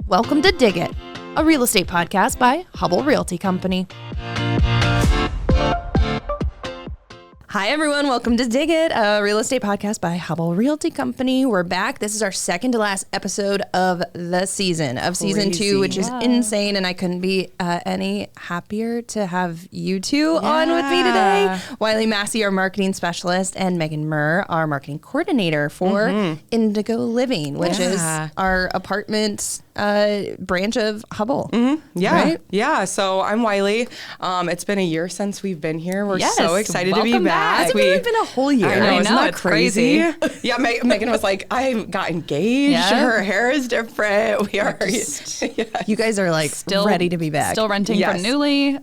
Welcome to Dig It, a real estate podcast by Hubble Realty Company. Hi, everyone. Welcome to Dig It, a real estate podcast by Hubble Realty Company. We're back. This is our second to last episode of the season, of season 2, which is insane. And I couldn't be any happier to have you two on with me today. Whylie, Massey, our marketing specialist, and Megan Muur, our marketing coordinator for Indigo Living, which is our apartment branch of Hubble. Right? Yeah. So I'm Whylie. It's been a year since we've been here. We're so excited to be back. It's really been a whole year. I know, isn't that crazy? Yeah, Megan was like, I got engaged. Her hair is different. We are. You guys are like still ready to be back. Still renting from Newly.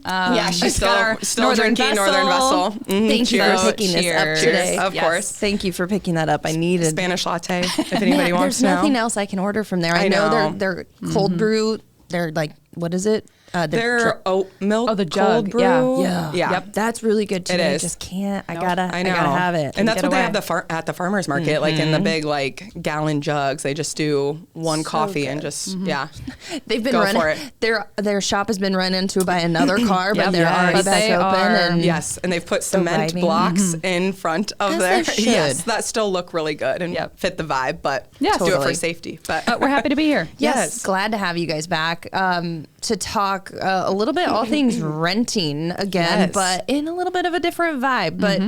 She's still drinking Northern Vessel. Thank you for picking this up today. Of course. Thank you for picking that up. I needed Spanish latte. If anybody wants to know. There's nothing else I can order from there. I know they're cold brew. They're like, what is it? They're oat milk. Oh, the jug. Cold brew. Yeah. Yep. That's really good too. It is. I just can't. I gotta have it. And that's what they have at the farmer's market, like in the big like gallon jugs. They just do one coffee and just They've been running. Their shop has been run into by another car, but they're already back open. And they've put cement blocks in front of their. Yes, that still look really good and fit the vibe, but do it for safety. But we're happy to be here. Yes, glad to have you guys back to talk a little bit all things renting again, but in a little bit of a different vibe. But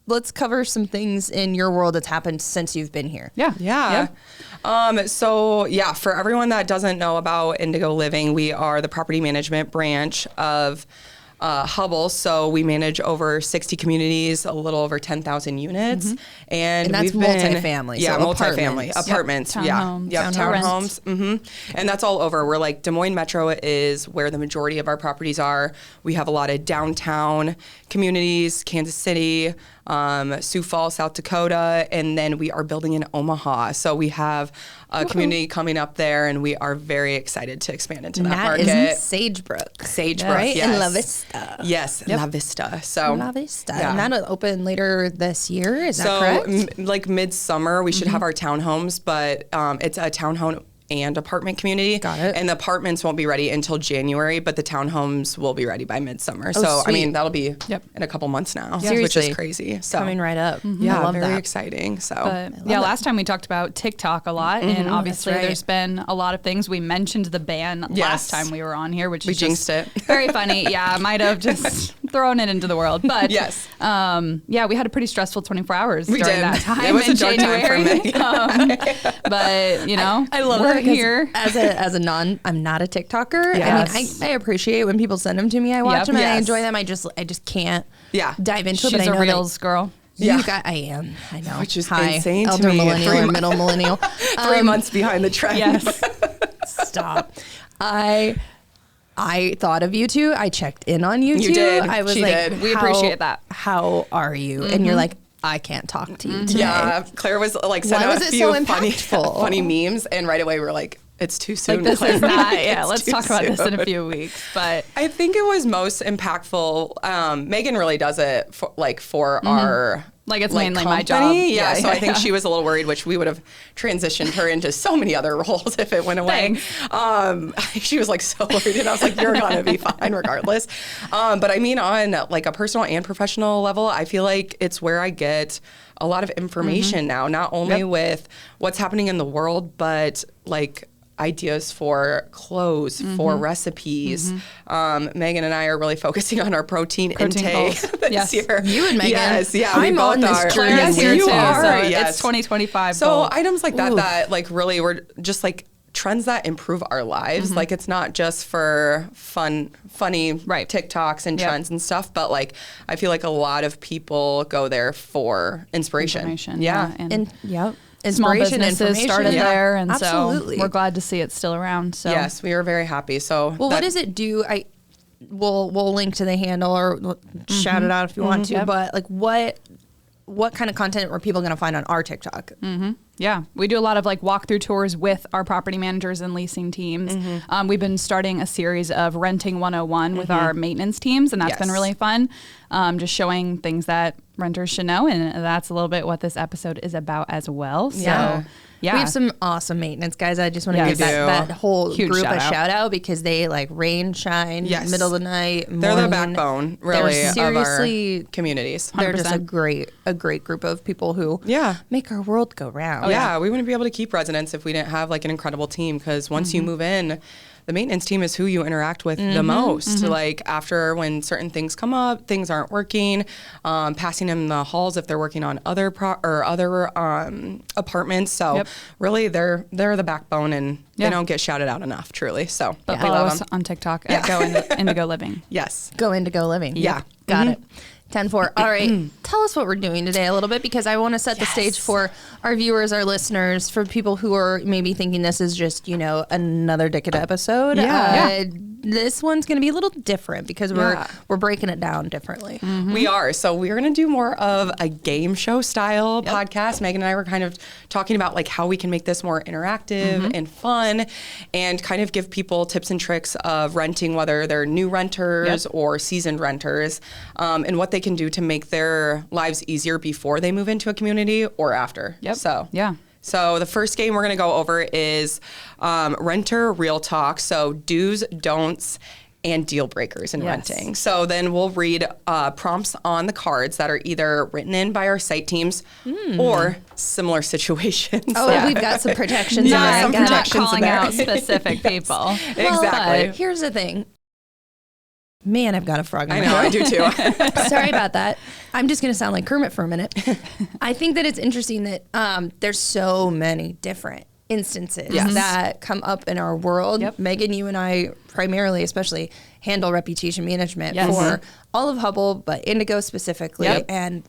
let's cover some things in your world that's happened since you've been here. So for everyone that doesn't know about Indigo Living, we are the property management branch of Hubble. So we manage over 60 communities, a little over 10,000 units. And that's multifamily. Yeah, multifamily. Apartments. Townhomes. And that's all over. We're like Des Moines Metro is where the majority of our properties are. We have a lot of downtown communities, Kansas City, Sioux Falls, South Dakota, and then we are building in Omaha. So we have a community coming up there, and we are very excited to expand into that market. That is Sagebrook. Right? Yes. In La Vista. Yes, La Vista. So La Vista. And that'll open later this year, is that correct? Like midsummer, we should have our townhomes, but it's a townhome and apartment community. Got it. And the apartments won't be ready until January, but the townhomes will be ready by midsummer. Oh, so, sweet. I mean, that'll be in a couple months now, which is crazy. So coming right up. Yeah, I love very that. exciting. So, last time we talked about TikTok a lot, and obviously there's been a lot of things. We mentioned the ban last time we were on here, which is jinxed it. Very funny. Yeah, might have just thrown it into the world. But we had a pretty stressful 24 hours during that time. It was a dark January. time for me. But I love we're that here. As a I'm not a TikToker. Yes. I mean, I appreciate when people send them to me. I watch them and I enjoy them. I just can't dive into it. She's but I know a Reels girl. I am. I know. Which is insane elder to me. Millennial or middle millennial. 3 months behind the trend. Yes. Stop. I thought of you two. I checked in on you two. You did. I was We appreciate that. How are you? And you're like, I can't talk to you today. Yeah, Claire was like sending a few funny memes, and right away we're like, it's too soon. Like, this is not. It's let's too talk about this in a soon. few weeks. But I think it was most impactful. Megan really does it for our. Like it's like mainly company. my job. Yeah, so I think she was a little worried, which we would have transitioned her into so many other roles if it went away. She was like so worried, and I was like, you're gonna be fine regardless. But I mean, on like a personal and professional level, I feel like it's where I get a lot of information now, not only with what's happening in the world, but like ideas for clothes, for recipes. Megan and I are really focusing on our protein intake this year. You and Megan. Yes, yeah, I'm we both on this are. journey. Yes, here you too, are. so Yes. It's 2025. So goal. items like that like really were just like trends that improve our lives. Like it's not just for funny TikToks and trends and stuff, but like I feel like a lot of people go there for inspiration. Small businesses started there, and absolutely. so we're glad to see it's still around. So yes, we are very happy. So what does it do? We'll link to the handle or shout it out if you want to. But like what kind of content are people going to find on our TikTok? Yeah, we do a lot of like walkthrough tours with our property managers and leasing teams. We've been starting a series of Renting 101 with our maintenance teams, and that's been really fun. Just showing things that renters should know. And that's a little bit what this episode is about as well. So yeah. We have some awesome maintenance guys. I just want to give that whole Huge group a shout out because they like rain, shine, middle of the night, morning. They're the backbone, really, seriously, of our communities. 100%. They're just a great group of people who make our world go round. We wouldn't be able to keep residents if we didn't have like an incredible team, because once you move in, the maintenance team is who you interact with the most. Like after when certain things come up, things aren't working, passing them the halls if they're working on other apartments. So really, they're the backbone, and they don't get shouted out enough. Truly. So, but follow us on TikTok at Go Indigo Living. Yes, Go Indigo Living. Yeah, got it. 10-4. All right. Tell us what we're doing today a little bit, because I want to set the stage for our viewers, our listeners, for people who are maybe thinking this is just, another Dickett episode. This one's going to be a little different because we're breaking it down differently. We are. So we're going to do more of a game show style podcast. Megan and I were kind of talking about like how we can make this more interactive and fun, and kind of give people tips and tricks of renting, whether they're new renters or seasoned renters, and what they can do to make their lives easier before they move into a community or after. So the first game we're going to go over is Renter Real Talk. So do's, don'ts, and deal breakers in renting. So then we'll read prompts on the cards that are either written in by our site teams or similar situations. Oh, we've got some protections. Not calling out specific people. Exactly. But here's the thing. Man, I've got a frog in my throat. I do too. Sorry about that. I'm just going to sound like Kermit for a minute. I think that it's interesting that there's so many different instances that come up in our world. Megan, you and I primarily, especially, handle reputation management for all of Hubble, but Indigo specifically. And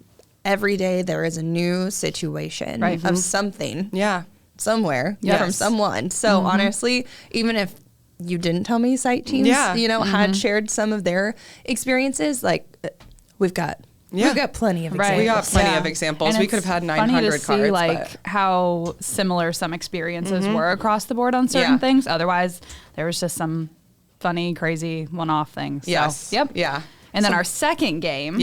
every day there is a new situation of something somewhere from someone. So honestly, even if you didn't tell me site teams, had shared some of their experiences, like we've got plenty of examples. We got plenty of examples. And we could have had 900 funny to cards. See, like how similar some experiences were across the board on certain things. Otherwise, there was just some funny, crazy one-off things. So, And then our second game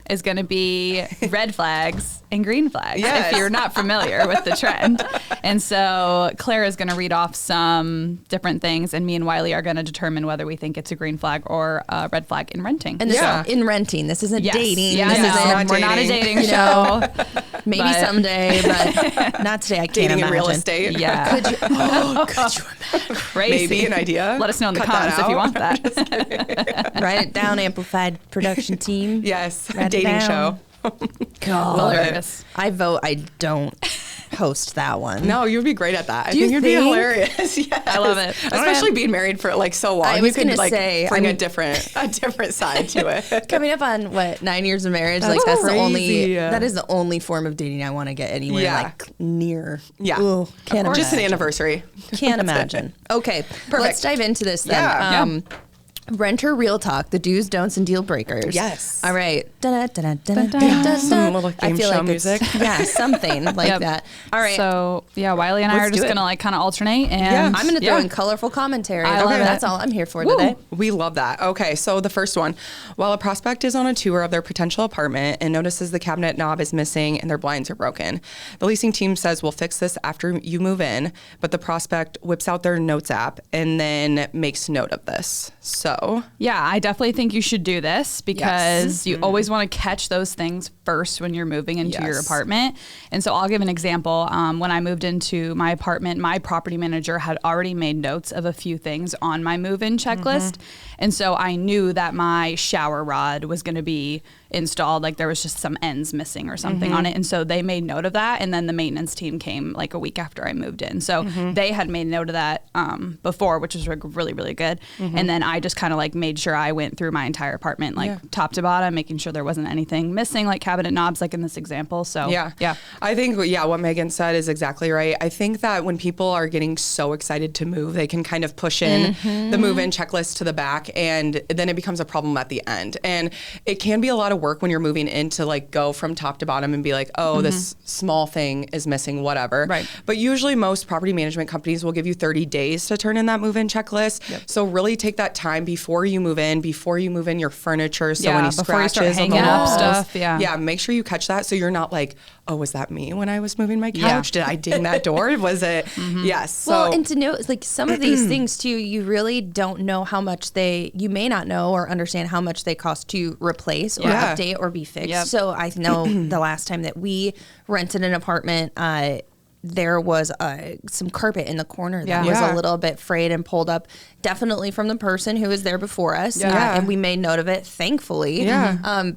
is going to be red flags and green flags, if you're not familiar with the trend. And so Claire is going to read off some different things, and me and Whylie are going to determine whether we think it's a green flag or a red flag in renting. And this is in renting. This isn't dating. We're not a dating show. Maybe someday, but not today. I can't dating imagine. in real estate. Yeah. Could you imagine? Crazy. Maybe an idea. Let us know in the comments if you want that. Write it down, Amplified Production Team. Yes. Write it Dating down. show. God. Hilarious. I vote I don't host that one. No, you'd be great at that. I Do think you you'd think? be hilarious. Yes. I love it. Especially being married for like so long. I was you could gonna say, bring a different side to it. Coming up on 9 years of marriage, like that's that is the only form of dating I want to get anywhere like near. Yeah. Ooh, can't imagine. Just an anniversary. Can't imagine. Okay, let's dive into this then. Yeah. Renter Real Talk, the do's, don'ts, and deal breakers. Yes. All right. Some little game show music. Yeah, something like that. All right. So, Whylie and I are just going to like kind of alternate. And I'm going to throw in colorful commentary. I love it. That's all I'm here for today. We love that. Okay, so the first one. While a prospect is on a tour of their potential apartment and notices the cabinet knob is missing and their blinds are broken, the leasing team says, we'll fix this after you move in, but the prospect whips out their notes app and then makes note of this. So, I definitely think you should do this because you always want to catch those things first when you're moving into your apartment. And so I'll give an example. When I moved into my apartment, my property manager had already made notes of a few things on my move-in checklist. And so I knew that my shower rod was going to be installed, like there was just some ends missing or something on it. And so they made note of that. And then the maintenance team came like a week after I moved in. So they had made note of that before, which was really, really good. And then I just kind of like made sure I went through my entire apartment, like top to bottom, making sure there wasn't anything missing, like cabinet knobs, like in this example. So I think, what Megan said is exactly right. I think that when people are getting so excited to move, they can kind of push in the move-in checklist to the back, and then it becomes a problem at the end. And it can be a lot of work when you're moving in to like go from top to bottom and be like, this small thing is missing, whatever. Right. But usually most property management companies will give you 30 days to turn in that move-in checklist. So really take that time before you move in your furniture. So any before you start scratches on the hanging up walls, stuff. Yeah. Make sure you catch that so you're not like, oh, was that me when I was moving my couch? Did I ding that door? Was it? Yes. So, well, and to know, like, some of these things too, you really don't know how much you may not know or understand how much they cost to replace or update or be fixed. Yep. So I know the last time that we rented an apartment, there was some carpet in the corner that was a little bit frayed and pulled up, definitely from the person who was there before us. And we made note of it, thankfully.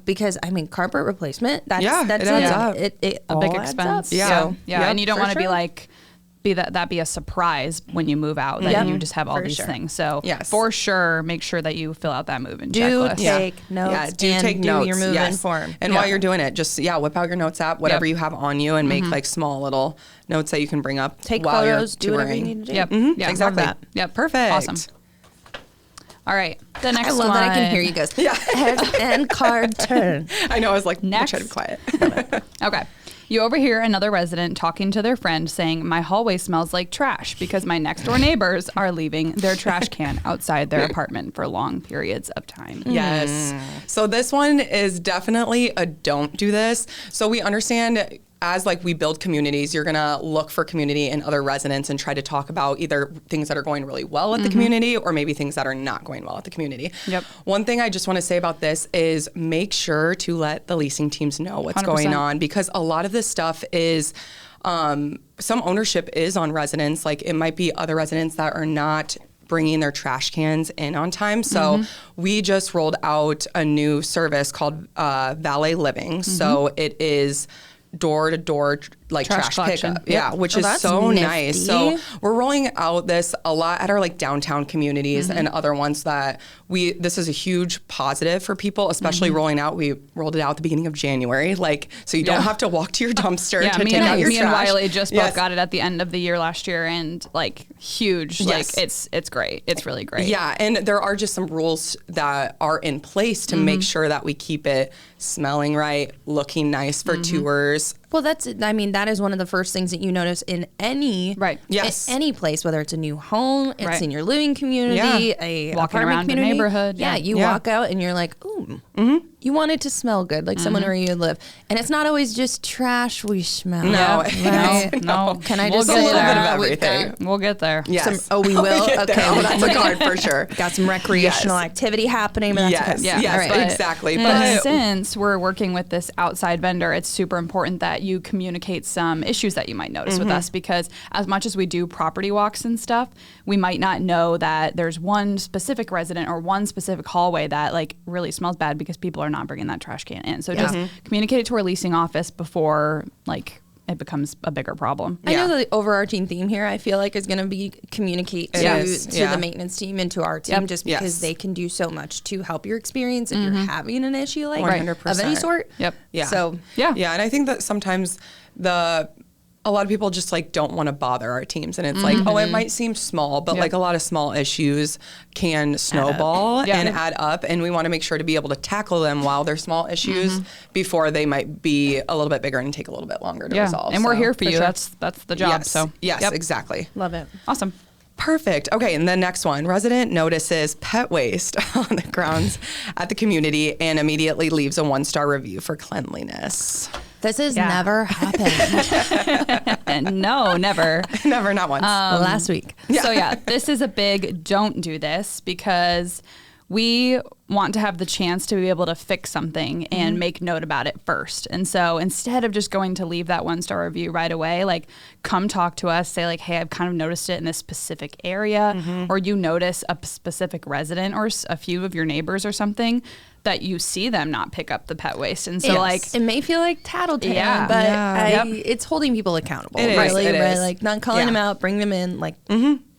Because, I mean, carpet replacement, that's it adds up. It a big expense. So, and you don't want to be like, that be a surprise when you move out, that you just have all these things. So for sure, make sure that you fill out that move-in checklist. Take notes. Take notes. Your move-in form. And while you're doing it, just whip out your notes app, whatever you have on you, and make like small little notes that you can bring up. Take while photos. You're do whatever you need to do. Yeah, exactly. Love that. Yep, perfect. Awesome. All right, the next one. I love that I can hear you guys. Head and card turn. I know. I was like, next. Try to be quiet. Okay. You overhear another resident talking to their friend saying, my hallway smells like trash because my next door neighbors are leaving their trash can outside their apartment for long periods of time. Yes. So this one is definitely a don't do this. So we understand as like we build communities, you're gonna look for community in other residents and try to talk about either things that are going really well at the community or maybe things that are not going well at the community. One thing I just want to say about this is make sure to let the leasing teams know what's 100%. going on, because a lot of this stuff is some ownership is on residents. Like it might be other residents that are not bringing their trash cans in on time. So we just rolled out a new service called Valet Living. So it is door-to-door like trash pickup, which is so nifty. nice. So we're rolling out this a lot at our like downtown communities and other ones that this is a huge positive for people, especially rolling out. We rolled it out at the beginning of January, like so you don't have to walk to your dumpster to take out your trash. Me and Whylie just both got it at the end of the year last year, and like huge, like it's great. It's really great. Yeah, and there are just some rules that are in place to make sure that we keep it smelling right, looking nice for tours. Well, that is one of the first things that you notice in any any place, whether it's a new home, it's in your living community, a walking apartment around community. a neighborhood. You walk out and you're like, ooh, you want it to smell good, like someone where you live, and it's not always just trash we smell. No, no. Can I We'll just get say a little bit that? of everything. We'll get there. Yes. We will. Okay, that's a card for sure. Got some recreational activity happening, but that's okay. Yes, exactly. But since we're working with this outside vendor, it's super important that you communicate some issues that you might notice with us, because as much as we do property walks and stuff, we might not know that there's one specific resident or one specific hallway that like really smells bad because people are not bringing that trash can in. So just communicate it to our leasing office before like it becomes a bigger problem. I know the overarching theme here, I feel like, is going to be communicate to the maintenance team and to our team, just because they can do so much to help your experience if you're having an issue like 100%. of any sort. Yeah. So and I think that sometimes a lot of people just like don't want to bother our teams, and it's like, oh, it might seem small, but like a lot of small issues can snowball and add up, and we want to make sure to be able to tackle them while they're small issues before they might be a little bit bigger and take a little bit longer to resolve. And we're here for you. Sure. That's the job. Yes, exactly. Love it. Awesome. Perfect. Okay, and the next one. Resident notices pet waste on the grounds at the community and immediately leaves a 1-star review for cleanliness. This has never happened. No, never. Never, not once. Last week. So this is a big don't do this, because we want to have the chance to be able to fix something and make note about it first. And so instead of just going to leave that 1-star review right away, like come talk to us, say like, hey, I've kind of noticed it in this specific area, or you notice a specific resident or a few of your neighbors or something that you see them not pick up the pet waste. And so like, it may feel like tattletale, but it's holding people accountable. It really, is. right? Like not calling them out, bring them in, like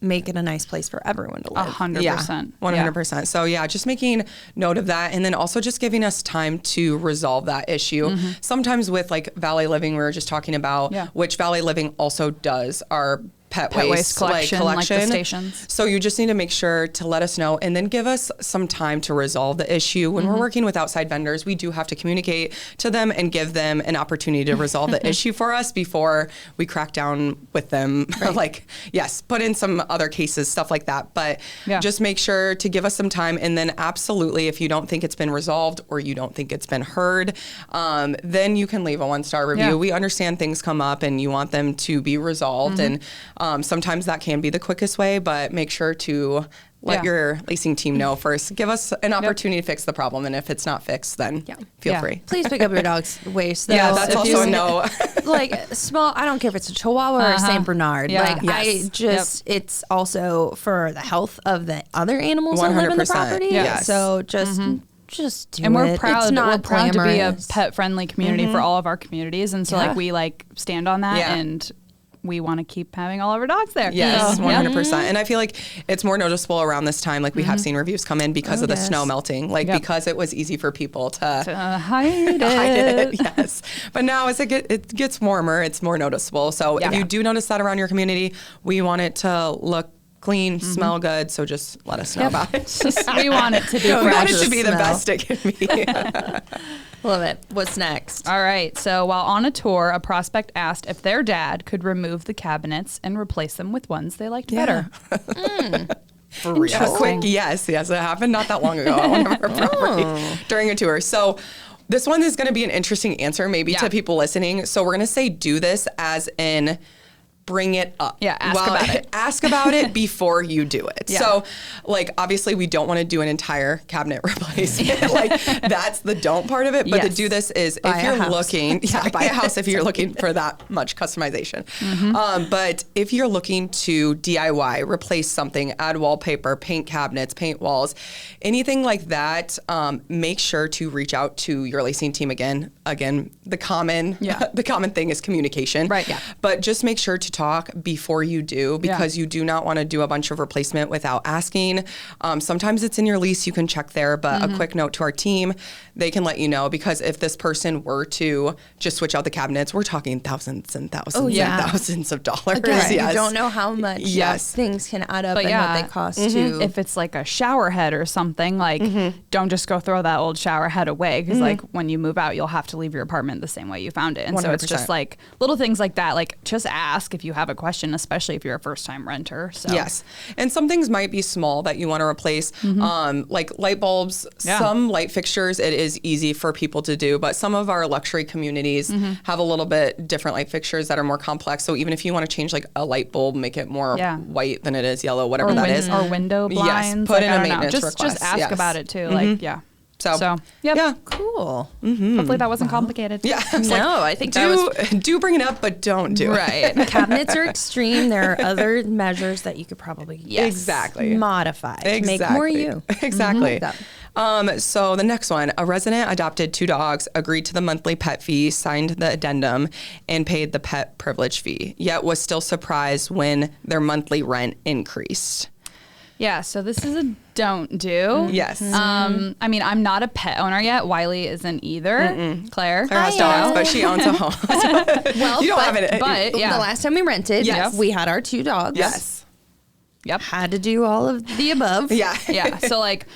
make it a nice place for everyone to live. 100%. 100%. So just making note of that, and then also just giving us time to resolve that issue. Sometimes with like Valet Living, we were just talking about, which Valet Living also does our pet waste collection. Like the stations. So you just need to make sure to let us know and then give us some time to resolve the issue. When we're working with outside vendors, we do have to communicate to them and give them an opportunity to resolve the issue for us before we crack down with them. Right. Like, yes, put in some other cases, stuff like that. But just make sure to give us some time. And then absolutely, if you don't think it's been resolved or you don't think it's been heard, then you can leave a 1-star review. Yeah. We understand things come up and you want them to be resolved. And sometimes that can be the quickest way, but make sure to let your leasing team know first. Give us an opportunity to fix the problem. And if it's not fixed, then feel free. Please pick up your dog's waste, though. Yeah, that's also a no. Like, small, I don't care if it's a Chihuahua or a St. Bernard. Yeah. Like, I just, it's also for the health of the other animals that live in the property. Yes. So just do and we're it. proud. It's not we're proud to be a glamorous. pet-friendly community for all of our communities, and so like we like stand on that, and we want to keep having all of our dogs there. Yes, 100%. And I feel like it's more noticeable around this time. Like we have seen reviews come in because of the snow melting, like because it was easy for people to hide it. Yes. But now as it gets warmer, it's more noticeable. So if you do notice that around your community, we want it to look clean, smell good. So just let us know about it. We want it to be we want it to the be the smell. best it can be. Love it. What's next? All right. So while on a tour, a prospect asked if their dad could remove the cabinets and replace them with ones they liked better. For real. A quick yes. It happened not that long ago on one of our property during a tour. So this one is going to be an interesting answer maybe to people listening. So we're going to say do this as in bring it up. Yeah, ask about it. Ask about it before you do it. Yeah. So, like, obviously, we don't want to do an entire cabinet replacement. Like, that's the don't part of it. But to do this is buy if you're looking, buy a house if you're looking for that much customization. But if you're looking to DIY, replace something, add wallpaper, paint cabinets, paint walls, anything like that, make sure to reach out to your leasing team again. Again, the common thing is communication. Right. Yeah. But just make sure to talk before you do, because you do not want to do a bunch of replacement without asking. Sometimes it's in your lease, you can check there, but a quick note to our team, they can let you know, because if this person were to just switch out the cabinets, we're talking thousands and thousands and thousands of dollars. Again, you don't know how much things can add up and what they cost too. If it's like a shower head or something, like don't just go throw that old shower head away, because like when you move out, you'll have to leave your apartment the same way you found it. And 100%. So it's just like little things like that, like just ask if you have a question, especially if you're a first-time renter. So yes, and some things might be small that you want to replace, like light bulbs. Some light fixtures, it is easy for people to do, but some of our luxury communities have a little bit different light fixtures that are more complex. So even if you want to change like a light bulb, make it more white than it is yellow, whatever that is, or window blinds. Put in a maintenance request. Just ask about it too. Like So cool. Hopefully that wasn't complicated. Yeah. I think do bring it up, but don't do it. Cabinets are extreme. There are other measures that you could probably modify to make more you. Exactly. So the next one, a resident adopted 2 dogs, agreed to the monthly pet fee, signed the addendum, and paid the pet privilege fee, yet was still surprised when their monthly rent increased. Yeah, so this is a don't do. Yes. I mean, I'm not a pet owner yet. Whylie isn't either. Claire has dogs, but she owns a home. Well, you don't have it. But the last time we rented, we had our 2 dogs. Yes. Yep. Had to do all of the above. Yeah. So like,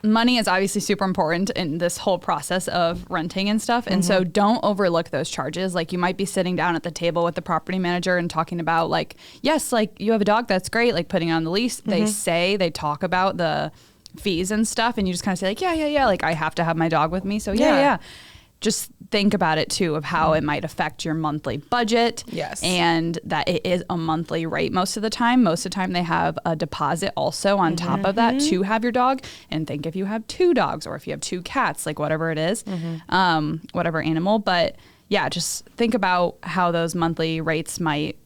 money is obviously super important in this whole process of renting and stuff. And so don't overlook those charges. Like you might be sitting down at the table with the property manager and talking about like, yes, like you have a dog, that's great. Like putting it on the lease. They talk about the fees and stuff. And you just kind of say like, yeah. Like I have to have my dog with me. So yeah. Just think about it too, of how it might affect your monthly budget. Yes. And that it is a monthly rate most of the time. Most of the time they have a deposit also on top of that to have your dog. And think if you have 2 dogs or if you have 2 cats, like whatever it is, whatever animal. But yeah, just think about how those monthly rates might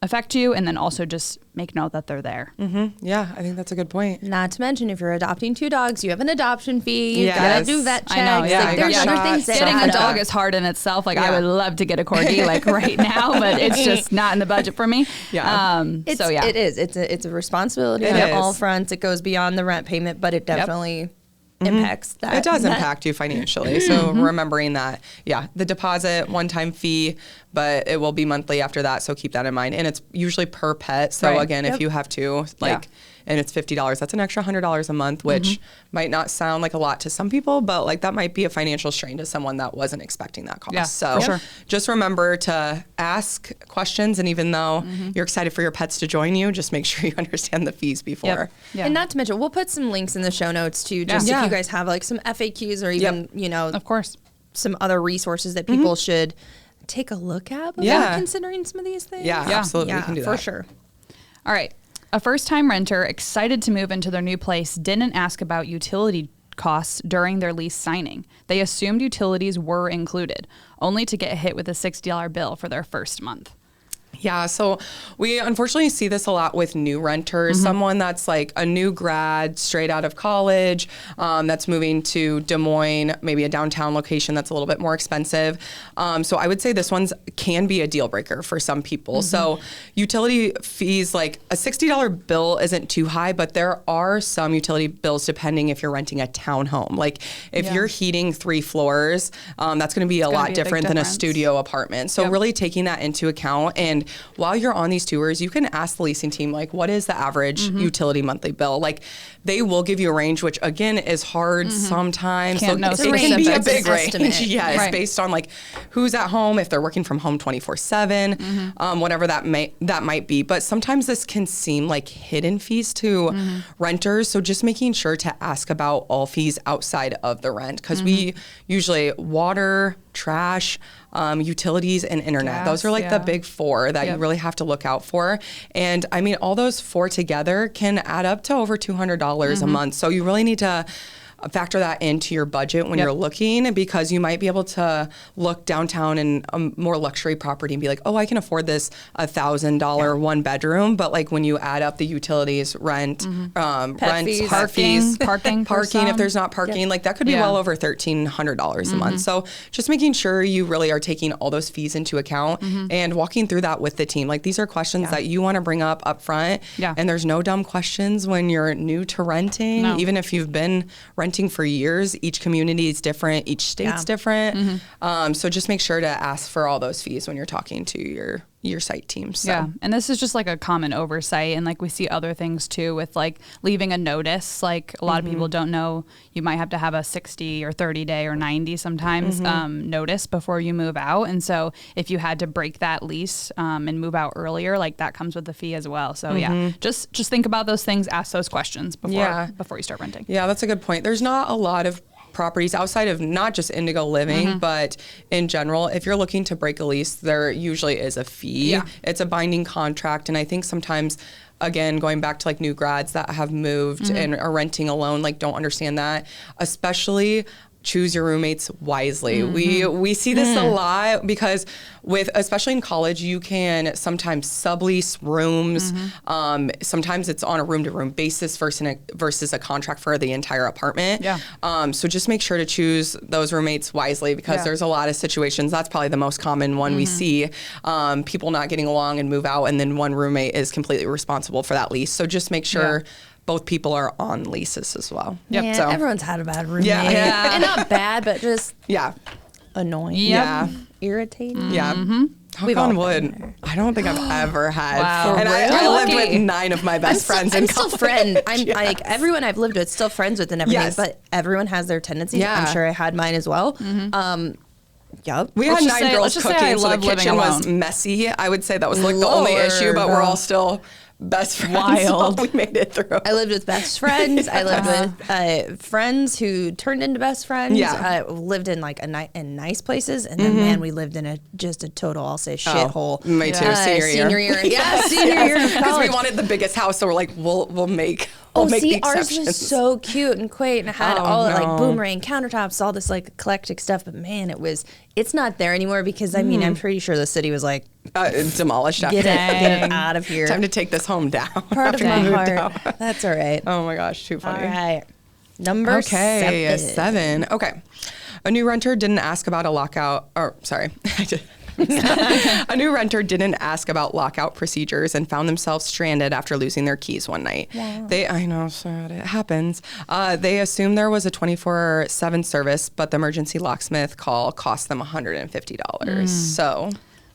affect you, and then also just make note that they're there. Yeah, I think that's a good point. Not to mention, if you're adopting 2 dogs, you have an adoption fee. You gotta do vet checks. I know, like, there's other things that getting a dog is hard in itself. Like I would love to get a corgi like right now, but it's just not in the budget for me. It is. It's a responsibility on all fronts. It goes beyond the rent payment, but it definitely impacts that. It does impact you financially. So remembering that, the deposit, one-time fee, but it will be monthly after that. So keep that in mind. And it's usually per pet. So again, if you have to, and it's $50, that's an extra $100 a month, which might not sound like a lot to some people, but like that might be a financial strain to someone that wasn't expecting that cost. Yeah, so just remember to ask questions. And even though you're excited for your pets to join you, just make sure you understand the fees before. And not to mention, we'll put some links in the show notes too, just if you guys have like some FAQs or even, of course, some other resources that people should take a look at before considering some of these things. Yeah, absolutely. We can do that. For sure. All right. A first-time renter excited to move into their new place didn't ask about utility costs during their lease signing. They assumed utilities were included, only to get hit with a $60 bill for their first month. Yeah, so we unfortunately see this a lot with new renters, someone that's like a new grad straight out of college, that's moving to Des Moines, maybe a downtown location that's a little bit more expensive. So I would say this one's can be a deal breaker for some people. So utility fees, like a $60 bill isn't too high, but there are some utility bills depending if you're renting a townhome. Like if you're heating 3 floors, that's going to be a lot different than a studio apartment. So really taking that into account. And while you're on these tours, you can ask the leasing team, like, what is the average utility monthly bill? Like, they will give you a range, which again is hard sometimes. Can't know it can be a big range. Estimate. Based on like who's at home, if they're working from home 24/7, whatever that might be. But sometimes this can seem like hidden fees to renters. So just making sure to ask about all fees outside of the rent, because we usually water, trash, utilities, and internet. Gas, those are like the big 4 that you really have to look out for. And I mean, all those 4 together can add up to over $200 a month. So you really need to factor that into your budget when you're looking, because you might be able to look downtown in a more luxury property and be like, oh, I can afford this $1,000 one bedroom. But like when you add up the utilities, rent, fees. Parking, if there's not parking, like that could be well over $1,300 a month. So just making sure you really are taking all those fees into account and walking through that with the team. Like these are questions that you want to bring up front. And there's no dumb questions when you're new to renting, even if you've been renting for years. Each community is different. Each state's different. So just make sure to ask for all those fees when you're talking to your site teams. So. Yeah. And this is just like a common oversight. And like we see other things too with like leaving a notice. Like a lot of people don't know you might have to have a 60 or 30 day or 90 sometimes notice before you move out. And so if you had to break that lease and move out earlier, like that comes with the fee as well. So just think about those things, ask those questions before you start renting. Yeah, that's a good point. There's not a lot of properties outside of not just Indigo Living, but in general, if you're looking to break a lease, there usually is a fee. Yeah. It's a binding contract. And I think sometimes, again, going back to like new grads that have moved and are renting alone, like don't understand that, especially choose your roommates wisely. We see this a lot because especially in college, you can sometimes sublease rooms. Sometimes it's on a room-to-room basis versus a contract for the entire apartment. So just make sure to choose those roommates wisely, because there's a lot of situations. That's probably the most common one we see. People not getting along and move out, and then one roommate is completely responsible for that lease. So just make sure both people are on leases as well. Yeah, so everyone's had a bad roommate. And not bad, but just annoying. Irritating. Knock on wood. I don't think I've ever had. Wow. And I lived with 9 of my best friends in college. I'm still friends. I'm like everyone I've lived with, still friends with and everything. But everyone has their tendencies. I'm sure I had mine as well. We had 9 girls cooking, so the kitchen was messy. I would say that was like the only issue, but we're all still best friends. Wild. So we made it through. I lived with best friends. I lived with friends who turned into best friends. I lived in like in nice places, and then man, we lived in just a total, I'll say, shithole. Me too. Senior year. Senior year. Because we wanted the biggest house, so we're like, we'll make. Ours was so cute and quaint and had all like boomerang countertops, all this like eclectic stuff. But man, it's not there anymore because I mean, I'm pretty sure the city was like demolished after. Get it out of here. Time to take this home down. Part of my heart. That's all right. Oh my gosh, too funny. All right. Number 7. Okay. A new renter didn't ask about a lockout. Or sorry. A new renter didn't ask about lockout procedures and found themselves stranded after losing their keys one night. Wow. I know, sad, it happens. They assumed there was a 24/7 service, but the emergency locksmith call cost them $150. So...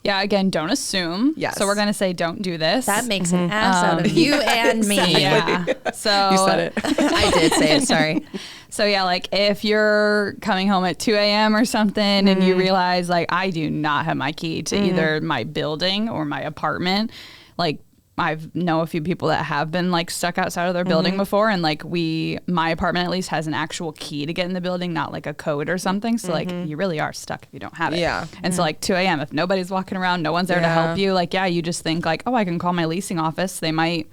Yeah, again, don't assume. Yes. So we're going to say don't do this. That makes an ass out of you and me. Yeah. So you said it. I did say it, sorry. So yeah, like if you're coming home at 2 a.m. or something and you realize like I do not have my key to either my building or my apartment, like I know a few people that have been like stuck outside of their building before, and like my apartment at least has an actual key to get in the building, not like a code or something. So like you really are stuck if you don't have it. Yeah. And so like 2 a.m. if nobody's walking around, no one's there to help you, like you just think like, oh, I can call my leasing office. They might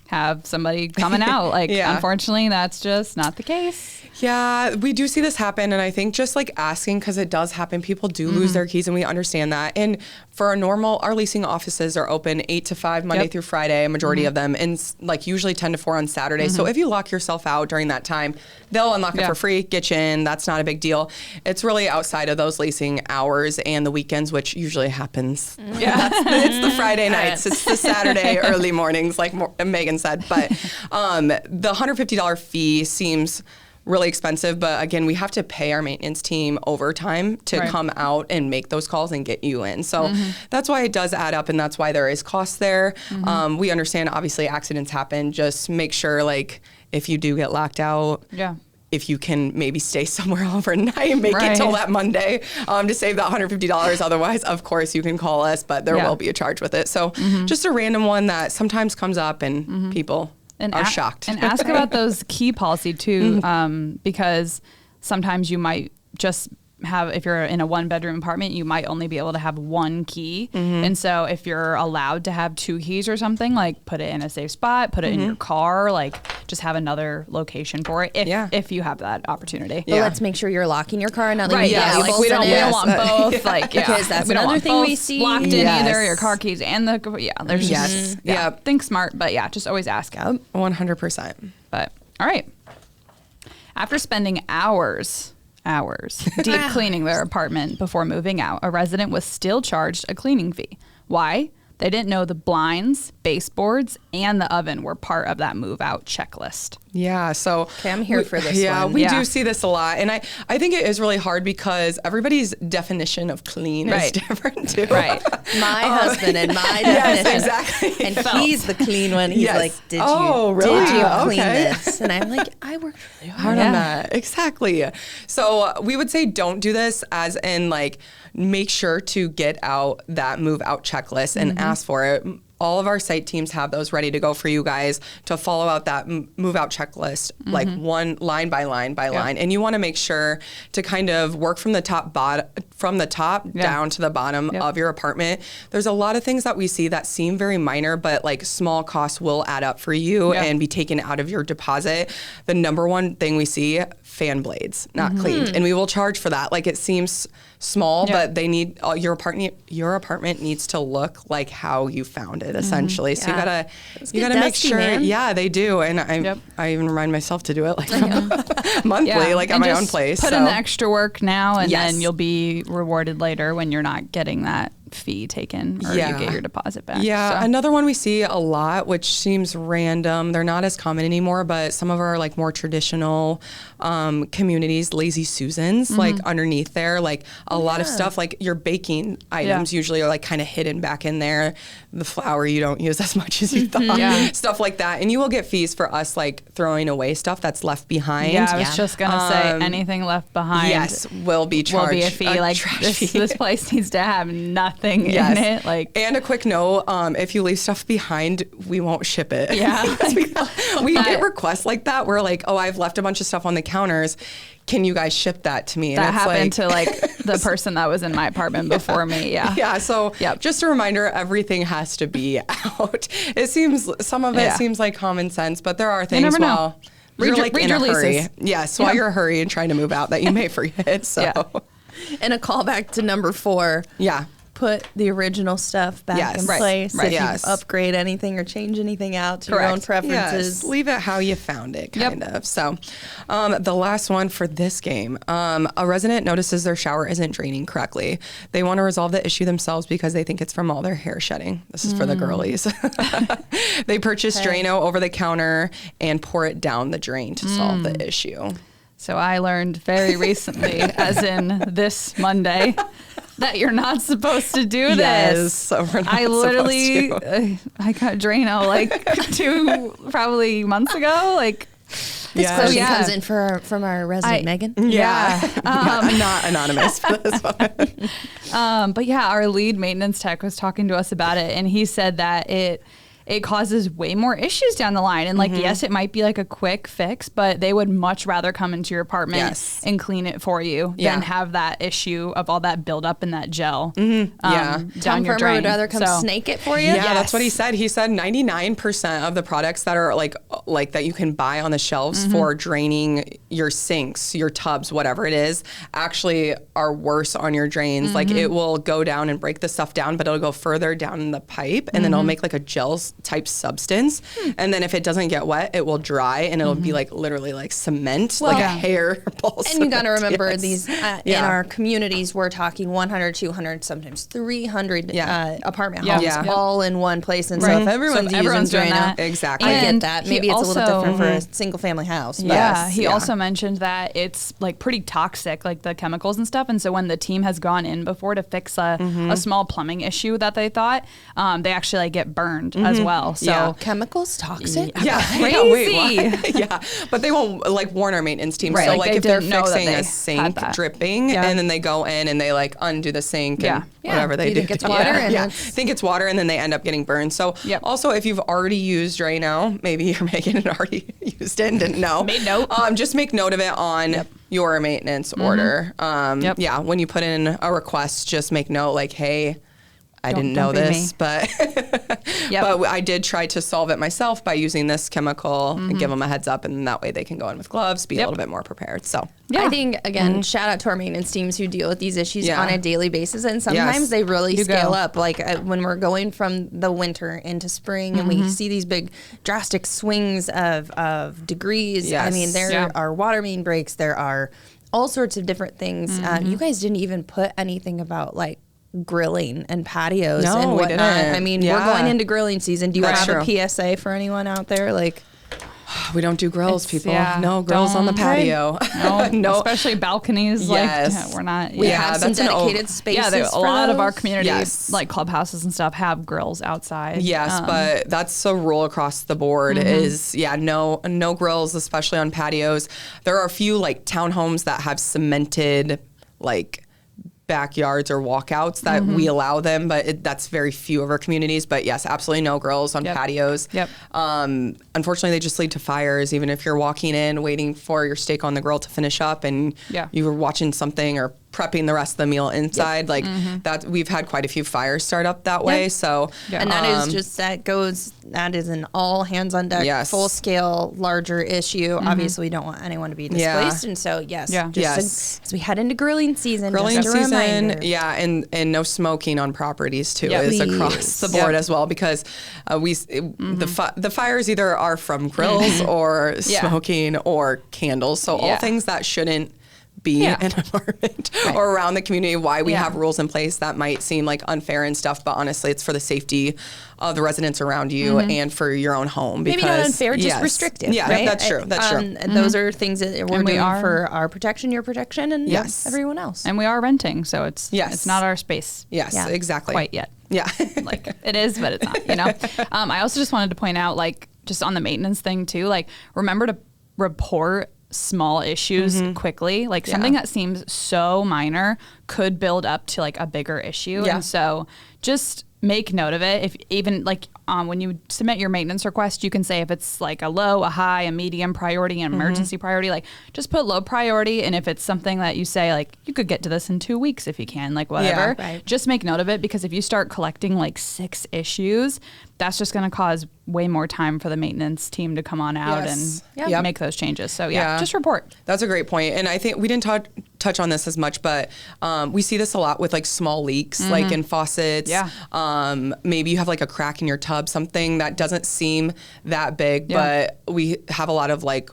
have somebody coming out. Like unfortunately, that's just not the case. Yeah, we do see this happen, and I think just like asking, because it does happen, people do lose their keys, and we understand that. And for our leasing offices are open 8 to 5 Monday through Friday, a majority of them, and like usually 10 to 4 on Saturday. So if you lock yourself out during that time, they'll unlock it for free, get you in. That's not a big deal. It's really outside of those leasing hours and the weekends, which usually happens. Yeah, it's the Friday nights, it's the Saturday early mornings, like Megan said. But the $150 fee seems really expensive, but again, we have to pay our maintenance team overtime to come out and make those calls and get you in. So that's why it does add up, and that's why there is cost there. We understand, obviously, accidents happen. Just make sure, like, if you do get locked out, if you can maybe stay somewhere overnight and make it till that Monday to save that $150. Otherwise, of course, you can call us, but there will be a charge with it. So just a random one that sometimes comes up, and people are shocked. And ask about those key policy too, because sometimes you might just have, if you're in a 1-bedroom apartment, you might only be able to have 1 key. And so if you're allowed to have 2 keys or something, like put it in a safe spot, put it in your car, like just have another location for it if you have that opportunity. But let's make sure you're locking your car and not leaving like we don't want both. Like because that's another thing we see. Locked in either your car keys and there's just think smart, but just always ask. 100%. But all right. After spending hours deep cleaning their apartment before moving out, a resident was still charged a cleaning fee. Why? They didn't know the blinds, baseboards, and the oven were part of that move out checklist. Yeah, so I'm here for this one. We do see this a lot. And I think it is really hard because everybody's definition of clean is different too. Right. My husband and my definition. Yes, exactly. And he's the clean one. He's like, did you clean this? And I'm like, I worked really hard on that. Exactly. So we would say don't do this, as in like make sure to get out that move out checklist and ask for it. All of our site teams have those ready to go for you guys to follow out that move out checklist, like one line by line by line. And you want to make sure to kind of work from the top down to the bottom of your apartment. There's a lot of things that we see that seem very minor, but like small costs will add up for you and be taken out of your deposit. The number one thing we see, fan blades not cleaned, and we will charge for that. Like it seems small, but they need your apartment needs to look like how you found it, essentially. So you gotta make sure. Man. Yeah, they do, and I even remind myself to do it like monthly, like at my own place. Put in the extra work now, and then you'll be rewarded later when you're not getting that fee taken or you get your deposit back. Another one we see a lot, which seems random, they're not as common anymore, but some of our like more traditional communities, lazy Susans, like underneath there, like a lot of stuff, like your baking items usually are like kind of hidden back in there. The flour you don't use as much as you thought, stuff like that. And you will get fees for us like throwing away stuff that's left behind. I was just gonna say anything left behind will be charged. Will be a fee. Like this place needs to have nothing in it. Like, and a quick note, if you leave stuff behind, we won't ship it. We get requests like that. We're like, oh, I've left a bunch of stuff on the counters. Can you guys ship that to me? And that happened to like the person that was in my apartment before me. So just a reminder, everything has to be out. It seems, some of it seems like common sense, but there are things while you're like in a hurry. While you're hurry and trying to move out that you may forget. So. And a callback to number 4. put the original stuff back in place. If you upgrade anything or change anything out to your own preferences. Yes. Leave it how you found it, kind of. So the last one for this game, a resident notices their shower isn't draining correctly. They want to resolve the issue themselves because they think it's from all their hair shedding. This is for the girlies. They purchase Drano over the counter and pour it down the drain to solve the issue. So I learned very recently, as in this Monday, that you're not supposed to do this. Yes, so we're not I literally, I got Drano like 2 probably months ago. Like, this question comes in from our resident Megan. Not anonymous for this one. But yeah, our lead maintenance tech was talking to us about it, and he said that it causes way more issues down the line. And like, yes, it might be like a quick fix, but they would much rather come into your apartment and clean it for you than have that issue of all that buildup in that gel down your drain. Would rather come snake it for you. Yeah, that's what he said. He said 99% of the products that are like that you can buy on the shelves for draining your sinks, your tubs, whatever it is, actually are worse on your drains. Like, it will go down and break the stuff down, but it'll go further down in the pipe, and then it'll make like a gel type substance, and then if it doesn't get wet, it will dry, and it'll be like literally like cement, like a hairball. And you got to remember these in our communities, we're talking 100, 200, sometimes 300 apartment homes all in one place, and so if everyone's using Drano, exactly, I get that. Maybe it's also a little different for a single family house. But he also mentioned that it's like pretty toxic, like the chemicals and stuff, and so when the team has gone in before to fix a small plumbing issue that they thought, they actually like get burned as well. So chemicals toxic? Crazy. But they won't like warn our maintenance team. Right. So like if they're fixing a sink dripping, and then they go in and they like undo the sink and whatever they do. Think it's water. Think it's water, and then they end up getting burned. So also, if you've already used Drano, maybe you're making it already used it and didn't know. Made note. Just make note of it on your maintenance order. When you put in a request, just make note like, hey, I didn't know this, but but I did try to solve it myself by using this chemical and give them a heads up, and that way they can go in with gloves, be a little bit more prepared. So I think, again, shout out to our maintenance teams who deal with these issues on a daily basis, and sometimes they really scale up. Like when we're going from the winter into spring and we see these big drastic swings of degrees. I mean, there are water main breaks, there are all sorts of different things. You guys didn't even put anything about like grilling and patios and whatnot. I mean, we're going into grilling season. Do you have a PSA for anyone out there? Like, we don't do grills, people. No grills on the patio. No, especially balconies. Yes. Like, we're not. We have some dedicated spaces. A lot of our communities, like clubhouses and stuff, have grills outside. Yes, but that's a rule across the board. Is no grills, especially on patios. There are a few like townhomes that have cemented like backyards or walkouts that we allow them, but that's very few of our communities. But yes, absolutely no grills on patios. Unfortunately, they just lead to fires. Even if you're walking in, waiting for your steak on the grill to finish up, and you were watching something or prepping the rest of the meal inside, like that, we've had quite a few fires start up that way. So, and that is just, that is an all hands on deck, full scale, larger issue. Obviously, we don't want anyone to be displaced. And so, as we head into grilling season, and no smoking on properties too is across the board as well, because the fires either are from grills or smoking or candles. So all things that shouldn't be in an apartment or around the community. Why we have rules in place that might seem like unfair and stuff, but honestly, it's for the safety of the residents around you and for your own home. Maybe not unfair, just restrictive. Yeah, right? That's true. That's true. Those are things that we're doing for our protection, your protection, and everyone else. And we are renting, so it's not our space. Yes, exactly. Quite yet. Yeah. Like it is, but it's not, you know? I also just wanted to point out, like, just on the maintenance thing too, like, remember to report small issues quickly. Like something that seems so minor could build up to like a bigger issue. And so just make note of it. If even like when you submit your maintenance request, you can say if it's like a low, a high, a medium priority, an emergency priority, like just put low priority. And if it's something that you say like, you could get to this in 2 weeks if you can, like whatever, just make note of it, because if you start collecting like 6 issues, that's just going to cause way more time for the maintenance team to come on out and make those changes. So just report. That's a great point. And I think we didn't touch on this as much, but we see this a lot with like small leaks, like in faucets. Yeah. Maybe you have like a crack in your tub, something that doesn't seem that big, but we have a lot of like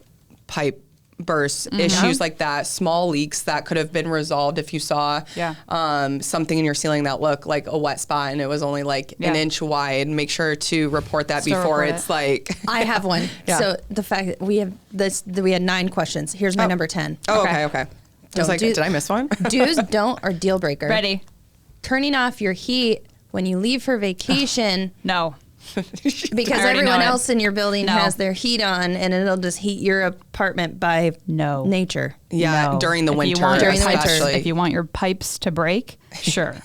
pipe bursts, issues like that, small leaks that could have been resolved if you saw something in your ceiling that looked like a wet spot and it was only like an inch wide. Make sure to report that before it's like... I have one. So the fact that we have this, we had 9 questions. Here's my number 10. Oh, okay. I was like, did I miss one? Do's, don't, or deal breaker. Ready. Turning off your heat when you leave for vacation. No. Because everyone else in your building has their heat on, and it'll just heat your apartment by nature. Yeah, No. during the winter. If you want your pipes to break, sure.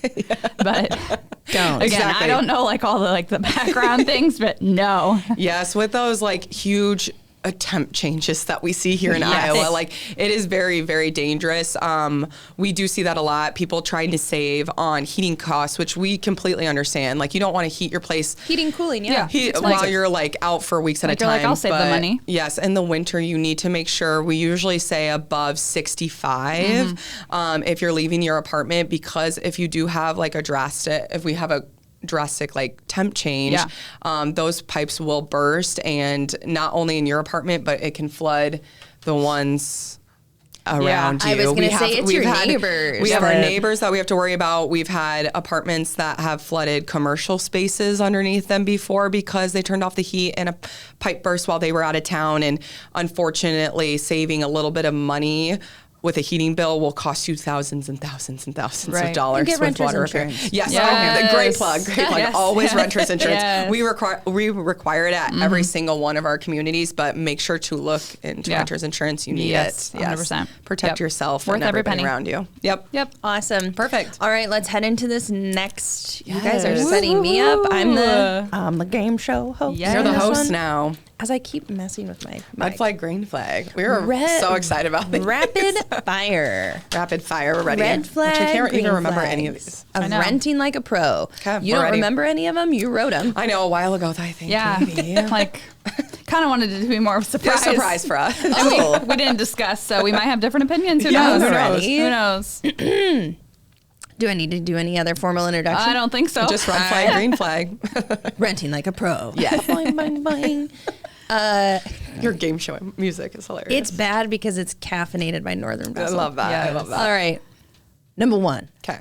But don't. Again, Exactly. I don't know like all the like the background things, but no. Yes, with those like huge temp changes that we see here in Iowa, like it is very, very dangerous. We do see that a lot. People trying to save on heating costs, which we completely understand. Like you don't want to heat your place. Heating, cooling, While you're like out for weeks at a time. Like, I'll save the money. Yes, in the winter you need to make sure, we usually say above 65 if you're leaving your apartment, because if you do have like if we have a drastic like temp change, those pipes will burst, and not only in your apartment, but it can flood the ones around you. I was going to say it's your neighbors. We have our neighbors that we have to worry about. We've had apartments that have flooded commercial spaces underneath them before because they turned off the heat and a pipe burst while they were out of town, and unfortunately saving a little bit of money with a heating bill will cost you thousands and thousands and thousands of dollars with water repair. Yes. Great plug. Yes. Always renter's insurance. Yes. We require it at every single one of our communities, but make sure to look into renter's insurance. You need it. 100%. Protect yourself Worth and every everybody penny around you. Yep. Awesome. Perfect. All right, let's head into this next. You guys are setting me up. I'm the game show host. You're the host now. As I keep messing with my Red flag, green flag. We were so excited about this. Rapid fire. Rapid fire. We're ready. Red flag, Which I can't even remember flags. any of these. Of renting like a pro. Okay, you don't remember any of them? You wrote them. I know, a while ago, I think. Yeah. Maybe. Like, kind of wanted it to be more of a surprise. A surprise for us. And we didn't discuss, so we might have different opinions. Who knows? Who knows? Do I need to do any other formal introduction? I don't think so. Just red flag, green flag. Renting like a pro. Yes. Boing, boing, boing. Your game show music is hilarious. It's bad because it's caffeinated by Northern Vessel. I love that. Yes. I love that. All right. Number 1. Okay.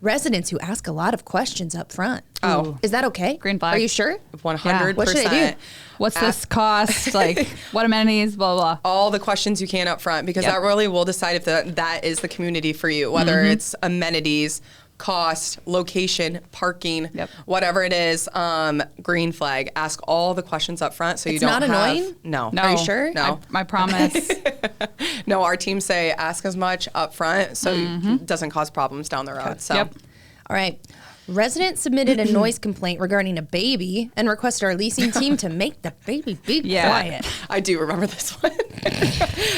Residents who ask a lot of questions up front. Oh. Is that okay? Green flag. Are you sure? 100%. What should I do? What's this cost? Like, what amenities? Blah, blah, blah. All the questions you can up front, because that really will decide if that is the community for you, whether it's amenities, cost, location, parking, whatever it is. Green flag. Ask all the questions up front so you don't have... It's not annoying? No. Are you sure? No. I promise. No, our team say ask as much up front so it doesn't cause problems down the road. So. Yep. All right. Resident submitted a noise complaint regarding a baby and requested our leasing team to make the baby be quiet. I do remember this one.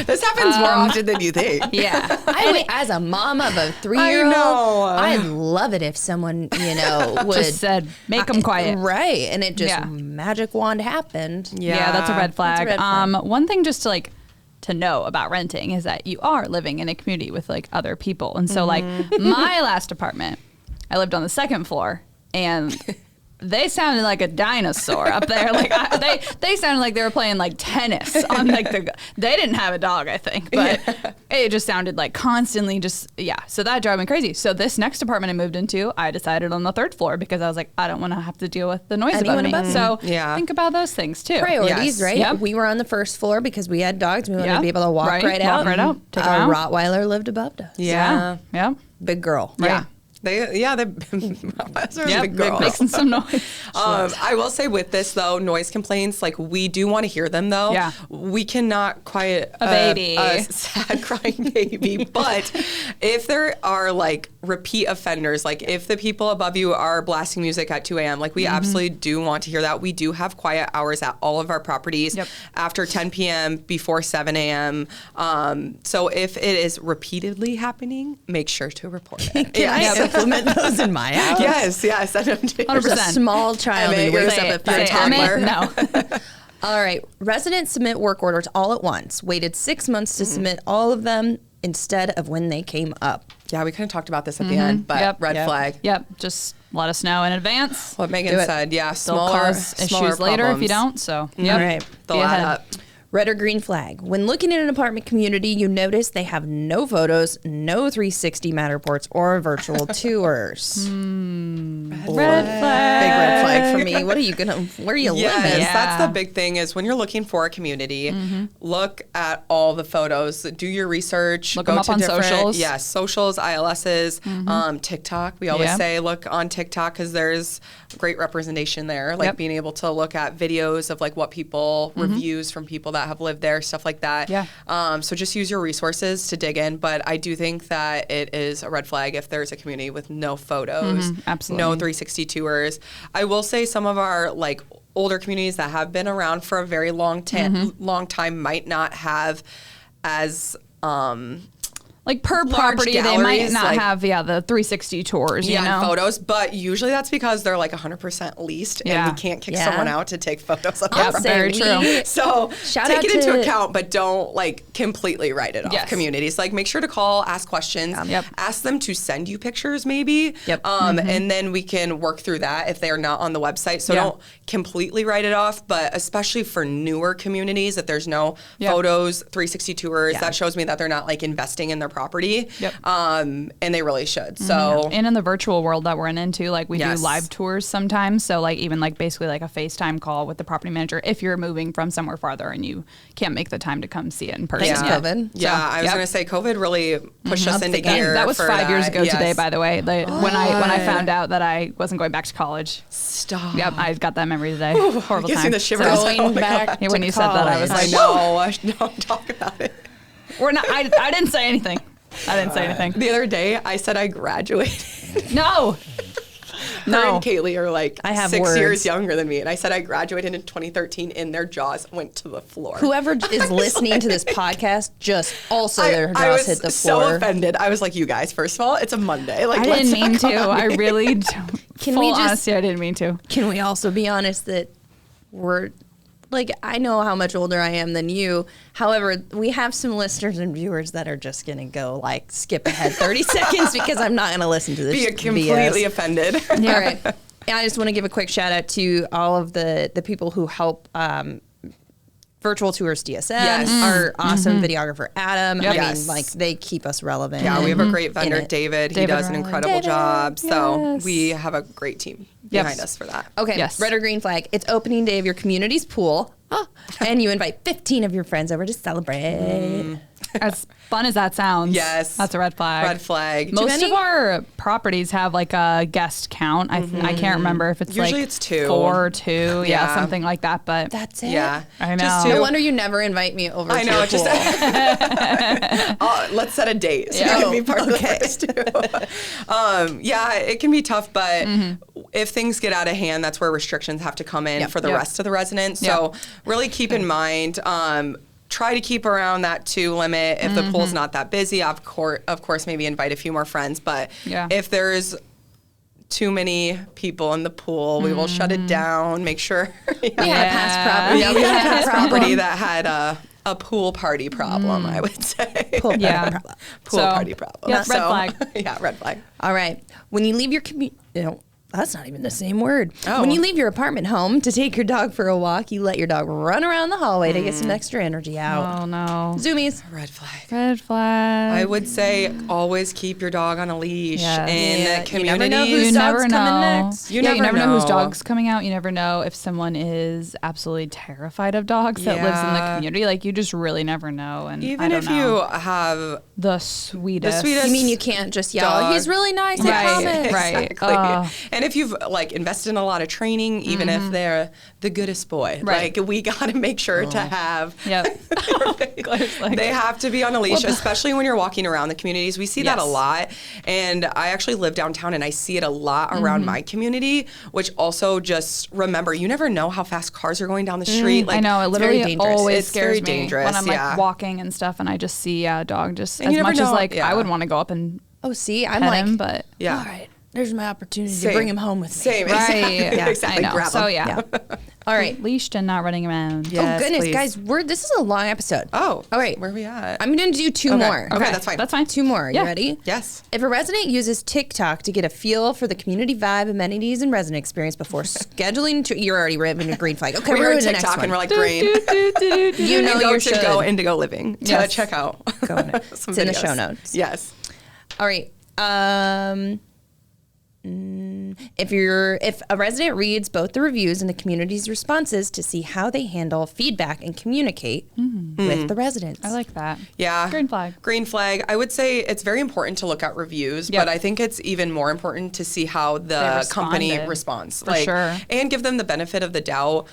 This happens more often than you think. Yeah. As a mom of a 3-year-old, I know. I'd love it if someone, would Just said, make them quiet. Right. And it just magic wand happened. Yeah, that's a red flag. That's a red flag. One thing just to know about renting is that you are living in a community with like other people. And so like my last apartment, I lived on the 2nd floor, and they sounded like a dinosaur up there. Like they sounded like they were playing like tennis on like they didn't have a dog, I think, but it just sounded like constantly so that drove me crazy. So this next apartment I moved into, I decided on the 3rd floor because I was like, I don't want to have to deal with the noise above me. So think about those things too. Priorities, right? Yep. We were on the 1st floor because we had dogs. We wanted to be able to walk right out. Take them Our out. Rottweiler lived above us. Yeah. Big girl. Yeah. They're big girls. Making some noise. I will say with this though, noise complaints, like we do want to hear them though. Yeah. We cannot quiet a baby, a sad crying baby. But if there are like repeat offenders, like if the people above you are blasting music at 2 a.m., like we absolutely do want to hear that. We do have quiet hours at all of our properties after 10 p.m., before 7 a.m. So if it is repeatedly happening, make sure to report it. Can I implement those in my house? Yes. Send them to 100%. There's a small child who wakes up at 5 toddler. No. All right. Residents submit work orders all at once. Waited 6 months to submit all of them. instead of when they came up. Yeah, we kind of talked about this at the end, but red flag. Yep, just let us know in advance. What Megan said, yeah, They'll cause issues later if you don't. So, All right. They'll add up. Red or green flag. When looking at an apartment community, you notice they have no photos, no 360 Matterports, or virtual tours. Red flag. Big red flag for me. What are you where are you living? Yes, that's the big thing is when you're looking for a community, look at all the photos, do your research. Look them up on socials. Yes, socials, ILSs, TikTok. We always say look on TikTok because there's great representation there. Like being able to look at videos of like what people, reviews from people that have lived there, stuff like that. Yeah. So just use your resources to dig in. But I do think that it is a red flag if there's a community with no photos, absolutely. no 360 tours. I will say some of our like older communities that have been around for a very long time might not have as like per large property, they might galleries, not like- have the 360 tours. You know, photos, but usually that's because they're like 100% leased, and we can't kick someone out to take photos of I'll our say very true. So Shout take out it into to- account, but don't like completely write it off. Yes. Communities, like make sure to call, ask questions, ask them to send you pictures, maybe, and then we can work through that if they are not on the website. So don't completely write it off, but especially for newer communities, if there's no photos, 360 tours, that shows me that they're not like investing in their property. And they really should. So and in the virtual world that we're into, like we do Yes. live tours sometimes. So like even like basically like a FaceTime call with the property manager if you're moving from somewhere farther and you can't make the time to come see it in person. Thanks, Yeah. COVID. Yeah, I was going to say COVID really pushed us into gear. That was for 5 years that. ago today, Yes. by the way. When I found out that I wasn't going back to college. Stop. Yep, I got that memory today. Horrible Gives time. me the shivers. Going back Yeah, when to you said that, I was college. like, I know. Don't talk about it. we're not. I didn't say anything. I didn't say anything. The other day, I said I graduated. No. Her and Kaylee are like I have 6 words. years younger than me, and I said I graduated in 2013, and their jaws went to the floor. Whoever is listening to this podcast, just also their I jaws was hit the so floor. offended. I was like, "You guys, first of all, it's a Monday. Like, I let's didn't mean not to. come on I me." really don't. Can Full we just- honesty, I didn't mean to. Can we also be honest that we're like, I know how much older I am than you. However, we have some listeners and viewers that are just going to go like skip ahead 30 seconds because I'm not going to listen to this. Be completely BS. offended. All right. And I just want to give a quick shout out to all of the people who help Virtual Tours DSM, Yes. our awesome videographer Adam. Yep. I mean, Yes. like they keep us relevant. Yeah, we have a great vendor, it. David. He David does an Riley. incredible David, job. So yes. we have a great team behind us for that. Okay, Yes. red or green flag. It's opening day of your community's pool, and you invite 15 of your friends over to celebrate. As fun as that sounds, Yes. that's a red flag. Red flag. Most many? of our properties have like a guest count. I can't remember if it's Usually like it's 2. 4 or 2, Yeah. something like that. But That's it. Yeah. I Just know. No 2. wonder you never invite me over I to know. your Just pool. let's set a date so Yeah. you can be part Okay. of the first 2. Yeah, it can be tough, but if things get out of hand, that's where restrictions have to come in for the rest of the residents. So really keep in mind. Try to keep around that 2 limit. If the pool's not that busy, of course, maybe invite a few more friends. But if there's too many people in the pool, we will shut it down. Make sure. We had a past property. Yeah, we had a past problem. property that had a pool party problem, I would say. Pool party Yeah. problem. Pool So, party problem. yeah, red flag. Yeah, red flag. All right. When you leave your community, that's not even the same word. Oh. When you leave your apartment home to take your dog for a walk, you let your dog run around the hallway to get some extra energy out. Oh no, Zoomies. Red flag. red flag. I would say always keep your dog on a leash Yes. in Yeah, the you never community. know whose you dog's never coming know. next. You You never never know whose know. dog's coming out. You never know if someone is absolutely terrified of dogs that lives in the Yeah. community. Like you just really never know. And I Even don't if know. you have the sweetest, sweetest- You mean you can't just yell, Dog. he's really nice, I Right, promise. right. Exactly. And if you've like invested in a lot of training, even if they're the goodest boy, Right. like we got to make sure to have. Yep. Like- They have to be on a leash, especially when you're walking around the communities. We see that a Yes. lot. And I actually live downtown and I see it a lot around my community, which also just remember, you never know how fast cars are going down the street. Like, I know, it it's very literally dangerous. always It's scares very me dangerous, when I'm like yeah. walking and stuff and I just see a dog just And as you never much as know- like yeah. I would want to go up and Oh, see, I'm pet like, him, but Yeah. all right, there's my opportunity Same. to bring him home with me. Same. right, Exactly. I know. Grab So them. yeah. All right. Leashed and not running around. Yes, oh goodness, please. guys, this is a long episode. Oh, all right. Where are we at? I'm going to do two more. Okay, that's fine. That's fine. Two more. Yeah. You ready? Yes. If a resident uses TikTok to get a feel for the community vibe, amenities, and resident experience before scheduling, you're already waving a green flag. Okay, we we're heard to the next TikTok one. and we're like, green. You know you should go Indigo Living to Yes. check out. Go on it. It's in the show notes. Yes. All right. If a resident reads both the reviews and the community's responses to see how they handle feedback and communicate with the residents. I like that. Yeah. Green flag. Green flag. I would say it's very important to look at reviews, Yep. but I think it's even more important to see how the company responds. For sure. And give them the benefit of the doubt.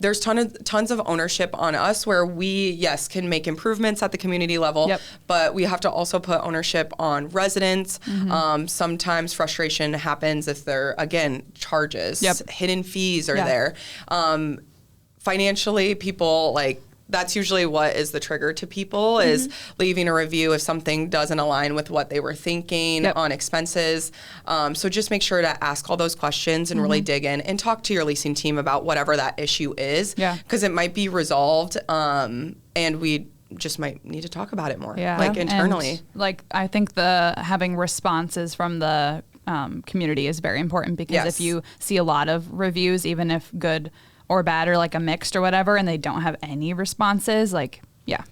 There's tons of ownership on us where we, yes, can make improvements at the community level, Yep. but we have to also put ownership on residents. Sometimes frustration happens if they're, again, charges. Yep. Hidden fees are Yeah. there. Financially, people that's usually what is the trigger to people is leaving a review if something doesn't align with what they were thinking Yep. on expenses. So just make sure to ask all those questions and really dig in and talk to your leasing team about whatever that issue is. Yeah. Because it might be resolved and we just might need to talk about it more, Yeah. internally. And, I think having responses from the community is very important because Yes. if you see a lot of reviews, even if good or bad or a mixed or whatever, and they don't have any responses, yeah.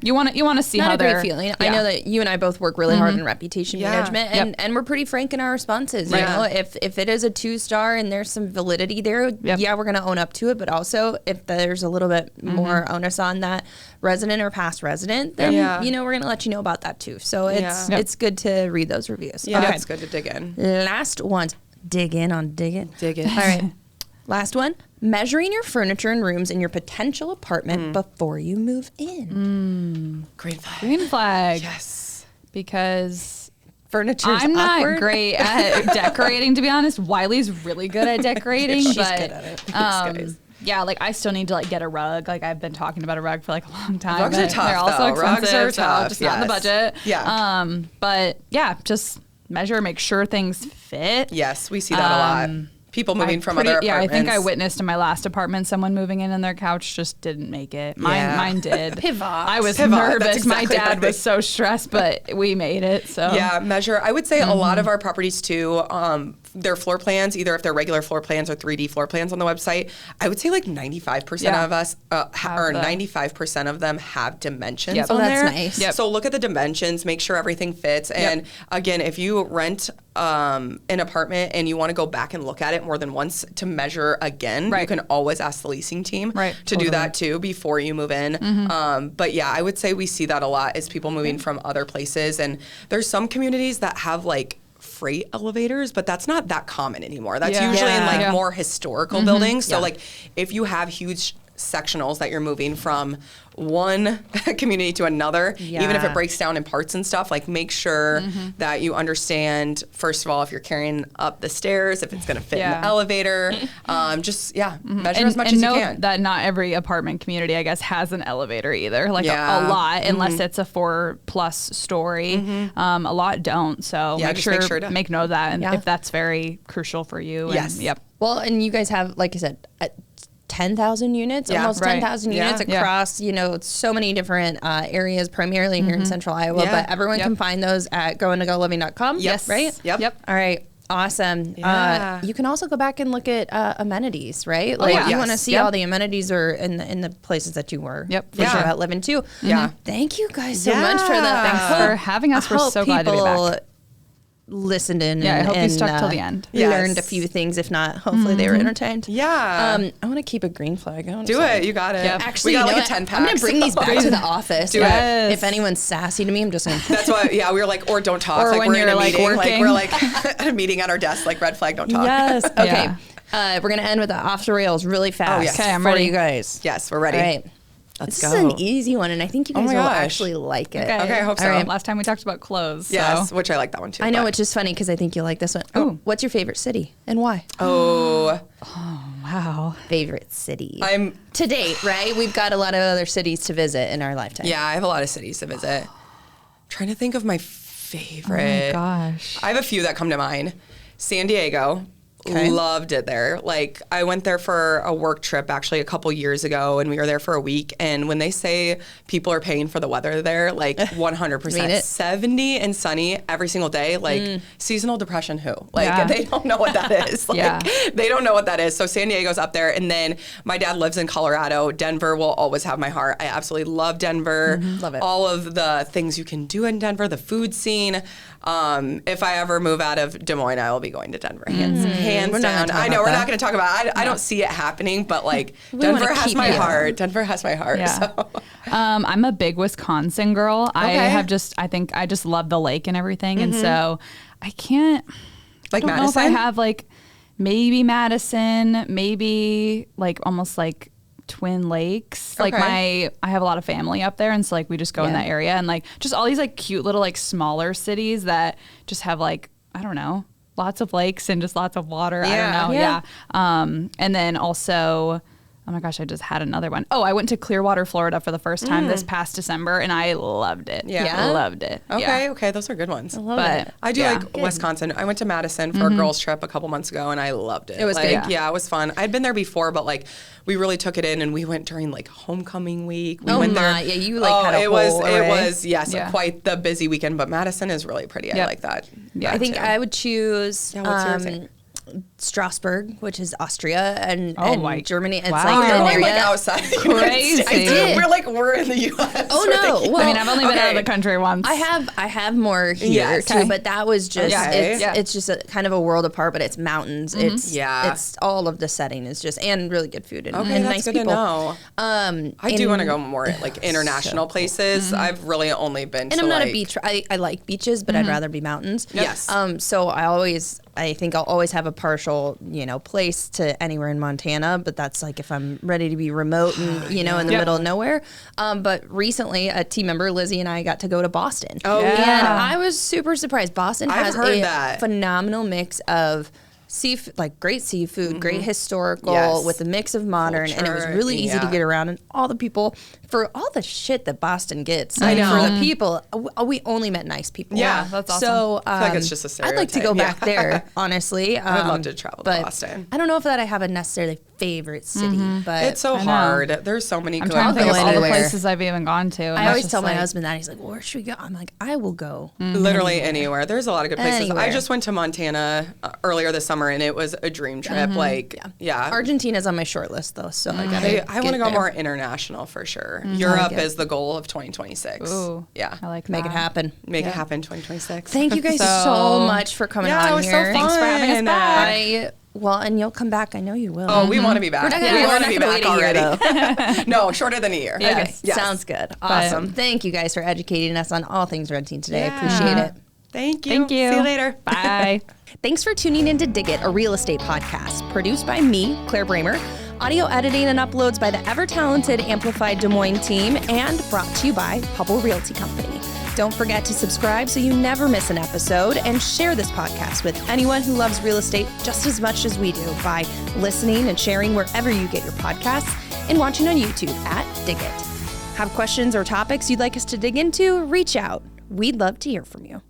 You want to see Not how a they're great feeling. Yeah. I know that you and I both work really hard in reputation Yeah. management, and we're pretty frank in our responses. Right. You know, if it is a 2-star and there's some validity there, yeah, we're going to own up to it. But also, if there's a little bit more onus on that resident or past resident, then we're going to let you know about that too. So it's good to read those reviews. Yeah, Okay. it's good to dig in. Last one, dig in on dig it. Dig it. All right. Last one, measuring your furniture and rooms in your potential apartment before you move in. Green flag. Green flag. Yes. Because Furniture's I'm not awkward. great at decorating, to be honest. Wylie's really good at decorating, She's but good at it. Guys. yeah, I still need to get a rug. I've been talking about a rug for a long time. Rugs are but tough, They're also though. Rugs expensive, are so tough, just not in the yes. budget. Yeah. But yeah, just measure, make sure things fit. Yes, we see that a lot. People moving from other Yeah, I apartments. think I witnessed in my last apartment someone moving in and their couch just didn't make it. Mine did. Pivot. I was Pivot, that's nervous. exactly My dad right. was so stressed, but we made it. So Yeah, measure. I would say a lot of our properties too, their floor plans, either if they're regular floor plans or 3D floor plans on the website, I would say 95% of us, or 95% of them have dimensions Yep. on Oh, that's there. nice. Yep. So look at the dimensions, make sure everything fits. And again, if you rent an apartment and you want to go back and look at it more than once to measure again, Right. you can always ask the leasing team Right, to do that too before you move in. But yeah, I would say we see that a lot is people moving from other places. And there's some communities that have freight elevators, but that's not that common anymore. That's Yeah. usually in Yeah. more historical buildings. So if you have huge sectionals that you're moving from one community to another, even if Yeah. it breaks down in parts and stuff, make sure that you understand, first of all, if you're carrying up the stairs, if it's going to fit in the elevator, measure as much as you know can. that not every apartment community, I guess, has an elevator either. A lot, unless it's a 4+ story. A lot don't. So Yeah, make just sure, make sure to- make note of that, and Yeah. if that's very crucial for you. Yes. And, yep. Well, and you guys have, like I said, 10,000 units, Yeah, almost right. 10,000 Yeah. units across, so many different areas, primarily here in Central Iowa, Yeah. but everyone can find those at goindigoliving.com. Yes. Right? Yep. All right. Awesome. Yeah. You can also go back and look at amenities, right? yeah. You want to Yes. see all the amenities or in the places that you were Yep, for thinking sure. about living too. Yeah. Thank you guys so Yeah. much for that. Thanks for having us. I We're hope so glad to be people back. listened in. Yeah, I hope you and, stuck till the end. Yes. Learned a few things. If not, hopefully they were entertained. Yeah. I want to keep a green flag. Do it. You got it. Yep. Actually, we got you know a what? 10-pack. I'm gonna bring these back to the office. Do it. If anyone's sassy to me, I'm just gonna. That's why, yeah, we were or don't talk. Or when we're in you're, a meeting. working. We're at a meeting at our desk, red flag, don't talk. Yes. Okay. Yeah. We're gonna end with the off the rails really fast. Oh, yes. Okay, I'm for ready. you guys. Yes, we're ready. All right. Let's This go. is an easy one, and I think you guys my will gosh. actually like it. Okay, I hope so. All right. Last time we talked about clothes. Yes, So. which I like that one too. I know, but- which is funny because I think you'll like this one. Ooh. What's your favorite city and why? Oh, Wow. Favorite city. I'm. To date, right? We've got a lot of other cities to visit in our lifetime. Yeah, I have a lot of cities to visit. Trying to think of my Oh favorite. my gosh. I have a few that come to mind. San Diego. Okay. Loved it there. Like, I went there for a work trip actually a couple years ago, and we were there for a week. And when they say people are paying for the weather there, like 100%, 70 and sunny every single day, like seasonal depression, who? Like, they don't know what that is. Like, they don't know what that is. So San Diego's up there. And then my dad lives in Colorado. Denver will always have my heart. I absolutely love Denver. Love it. All of the things you can do in Denver, the food scene. If I ever move out of Des Moines, I will be going to Denver. Hands down. I know we're not going to talk about it. I don't see it happening, but like Denver has my heart. Denver has my heart. Yeah. So. I'm a big Wisconsin girl. Okay. I think I just love the lake and everything. And so I can't, Like I don't Madison? know if I have like maybe Madison, maybe like almost like Twin Lakes. Like I have a lot of family up there, and so like we just go in that area, and like just all these like cute little like smaller cities that just have like, I don't know, lots of lakes and just lots of water. I don't know. Yeah. And then also, oh my gosh, I just had another one. Oh, I went to Clearwater, Florida for the first time this past December, and I loved it. Yeah. Loved it. Okay, those are good ones. I love But it. I do like Wisconsin. I went to Madison for a girls trip a couple months ago, and I loved it. It was like, good. Yeah, it was fun. I'd been there before, but like we really took it in, and we went during like homecoming week. We went there. Yeah, you like had a it whole array. was quite the busy weekend, but Madison is really pretty. I like that. Yeah. I think I would choose what's yours? Strasbourg, which is Austria, and like, Germany. It's wow. like You're an going area. like outside the United Crazy. States. We're in the U.S. Oh no! Well, I mean, I've only been out of the country once. I have more here Yes. too, but that was just Okay. it's just a kind of a world apart, but it's mountains. It's all of the setting is just and really good food and, Okay, and that's nice good people. to know. I do want to go more like international places. I've really only been. And to I'm not like, a beach. I like beaches, but I'd rather be mountains. Yes. So I think I'll always have a partial, place to anywhere in Montana, but that's like if I'm ready to be remote and, in the middle of nowhere. But recently a team member, Lizzie, and I got to go to Boston. Oh, And yeah. I was super surprised. Boston I've has heard a that. phenomenal mix of seafood, like great seafood, great historical Yes. with a mix of modern, and it was Culture, really easy to yeah. get around. And all the people, for all the shit that Boston gets, I know. for the people, we only met nice people. Yeah, that's awesome. So I feel like it's just a I'd like to go stereotype. back there, honestly. I would love to travel to but Boston. I don't know if that I have a necessarily favorite city, but It's so I know. hard. There's so many I'm good trying to think of all the anywhere. places I've even gone to. and I that's always just tell my like- husband that. He's like, well, where should we go? I'm like, I will go. Literally anywhere. There's a lot of good places. Anywhere. I just went to Montana earlier this summer, and it was a dream trip. Like, yeah. Argentina's on my short list, though, so I gotta. I want to get go there. more international for sure. Europe it. is the goal of 2026. Ooh, Yeah. I like Make that. it happen. Make it happen 2026. Thank you guys so So- much for coming Yeah, on it was so here. fun. Thanks for having us back. And you'll come back. I know you will. Oh, we want to be back. We're not gonna- we we're want not to be gonna back wait a year, already. No, shorter than a year. Yes. Okay, Yes. sounds good. Awesome. Thank you guys for educating us on all things renting today. I appreciate it. Thank you. Thank you. See you later. Bye. Thanks for tuning in to Dig It, a real estate podcast produced by me, Claire Bramer, audio editing and uploads by the ever-talented Amplified Des Moines team, and brought to you by Hubble Realty Company. Don't forget to subscribe so you never miss an episode, and share this podcast with anyone who loves real estate just as much as we do by listening and sharing wherever you get your podcasts and watching on YouTube at Dig It. Have questions or topics you'd like us to dig into? Reach out. We'd love to hear from you.